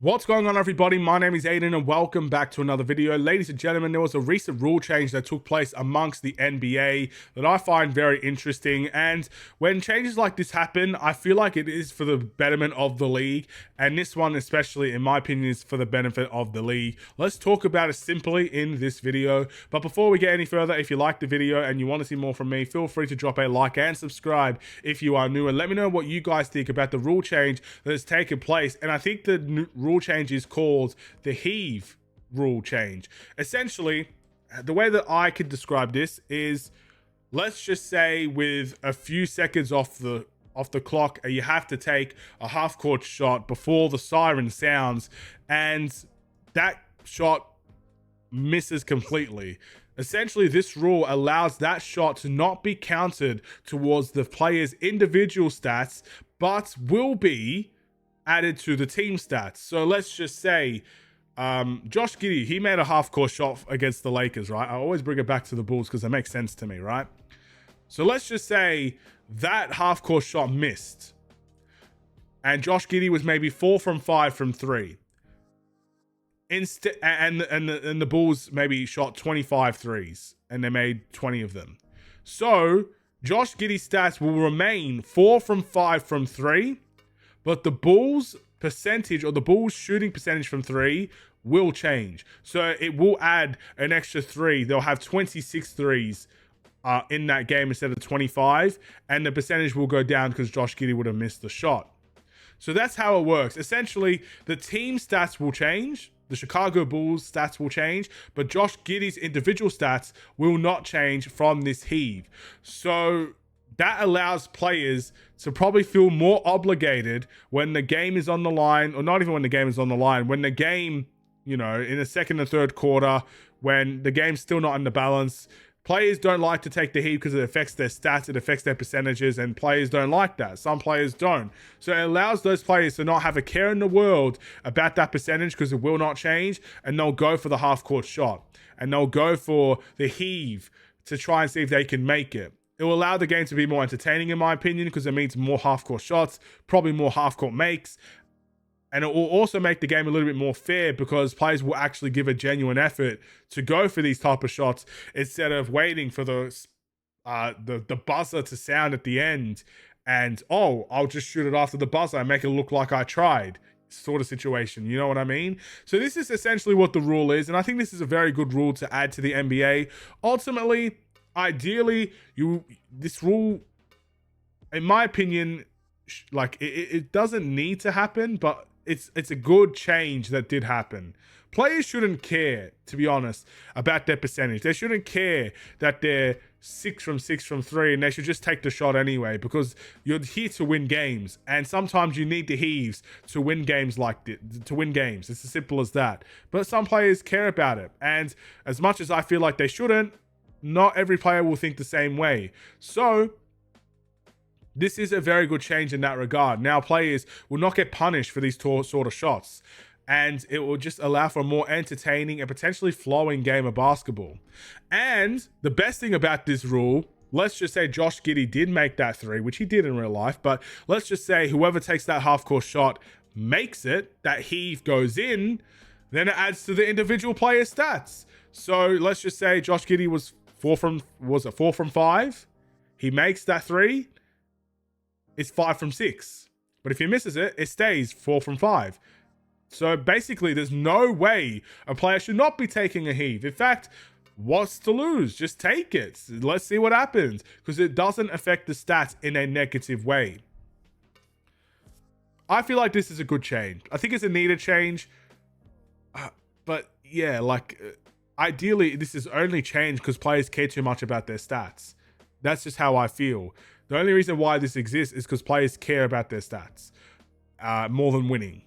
What's going on, everybody? My name is Aiden and welcome back to another video. Ladies and gentlemen, there was a recent rule change that took place amongst the NBA that I find very interesting, and when changes like this happen, I feel like it is for the betterment of the league, and this one especially, in my opinion, is for the benefit of the league. Let's talk about it simply in this video, but before we get any further, if you like the video and you want to see more from me, feel free to drop a like and subscribe if you are new, and let me know what you guys think about the rule change that has taken place. And I think the rule change is called the Heave rule change. Essentially, the way that I could describe this is, let's just say with a few seconds off the clock, you have to take a half-court shot before the siren sounds, and that shot misses completely. Essentially, this rule allows that shot to not be counted towards the player's individual stats, but will be added to the team stats. So let's just say Josh Giddey, he made a half-court shot against the Lakers, right? I always bring it back to the Bulls because it makes sense to me, right? So let's just say that half-court shot missed, and Josh Giddey was maybe 4 from 5 from 3. Instead, and the Bulls maybe shot 25 threes, and they made 20 of them. So Josh Giddey's stats will remain 4 from 5 from 3, but the Bulls percentage, or the Bulls shooting percentage from 3, will change. So it will add an extra 3. They'll have 26 threes in that game instead of 25, and the percentage will go down because Josh Giddey would have missed the shot. So that's how it works. Essentially, the team stats will change. The Chicago Bulls stats will change, but Josh Giddey's individual stats will not change from this heave. So that allows players to probably feel more obligated when the game is on the line, or not even when the game is on the line, when the game, you know, in the second and third quarter, when the game's still not in the balance. Players don't like to take the heave because it affects their stats, it affects their percentages, and players don't like that. Some players don't. So it allows those players to not have a care in the world about that percentage because it will not change, and they'll go for the half-court shot, and they'll go for the heave to try and see if they can make it. It will allow the game to be more entertaining, in my opinion, because it means more half-court shots, probably more half-court makes, and it will also make the game a little bit more fair because players will actually give a genuine effort to go for these type of shots instead of waiting for the buzzer to sound at the end and, oh, I'll just shoot it after the buzzer and make it look like I tried sort of situation. You know what I mean? So this is essentially what the rule is, and I think this is a very good rule to add to the NBA. Ultimately, ideally, this rule, in my opinion, like it doesn't need to happen, but it's a good change that did happen. Players shouldn't care, to be honest, about their percentage. They shouldn't care that they're 6 from 6 from 3, and they should just take the shot anyway, because you're here to win games, and sometimes you need the heaves to win games like this, to win games. It's as simple as that. But some players care about it, and as much as I feel like they shouldn't, not every player will think the same way. So this is a very good change in that regard. Now players will not get punished for these sort of shots, and it will just allow for a more entertaining and potentially flowing game of basketball. And the best thing about this rule, let's just say Josh Giddey did make that 3, which he did in real life, but let's just say whoever takes that half-court shot makes it, that heave goes in, then it adds to the individual player stats. So let's just say Josh Giddey was 4 from 5? He makes that 3. It's 5 from 6. But if he misses it, it stays 4 from 5. So basically, there's no way a player should not be taking a heave. In fact, what's to lose? Just take it. Let's see what happens, because it doesn't affect the stats in a negative way. I feel like this is a good change. I think it's a needed change. But yeah, like ideally, this is only changed because players care too much about their stats. That's just how I feel. The only reason why this exists is because players care about their stats more than winning.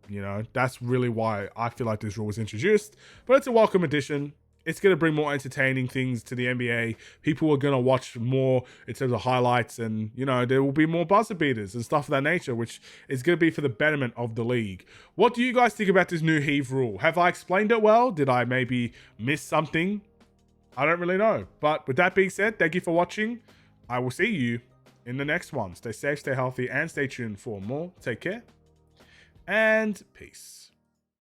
You know, that's really why I feel like this rule was introduced. But it's a welcome addition. It's going to bring more entertaining things to the NBA. People are going to watch more in terms of highlights, and, you know, there will be more buzzer beaters and stuff of that nature, which is going to be for the betterment of the league. What do you guys think about this new heave rule? Have I explained it well? Did I maybe miss something? I don't really know. But with that being said, thank you for watching. I will see you in the next one. Stay safe, stay healthy, and stay tuned for more. Take care, and peace.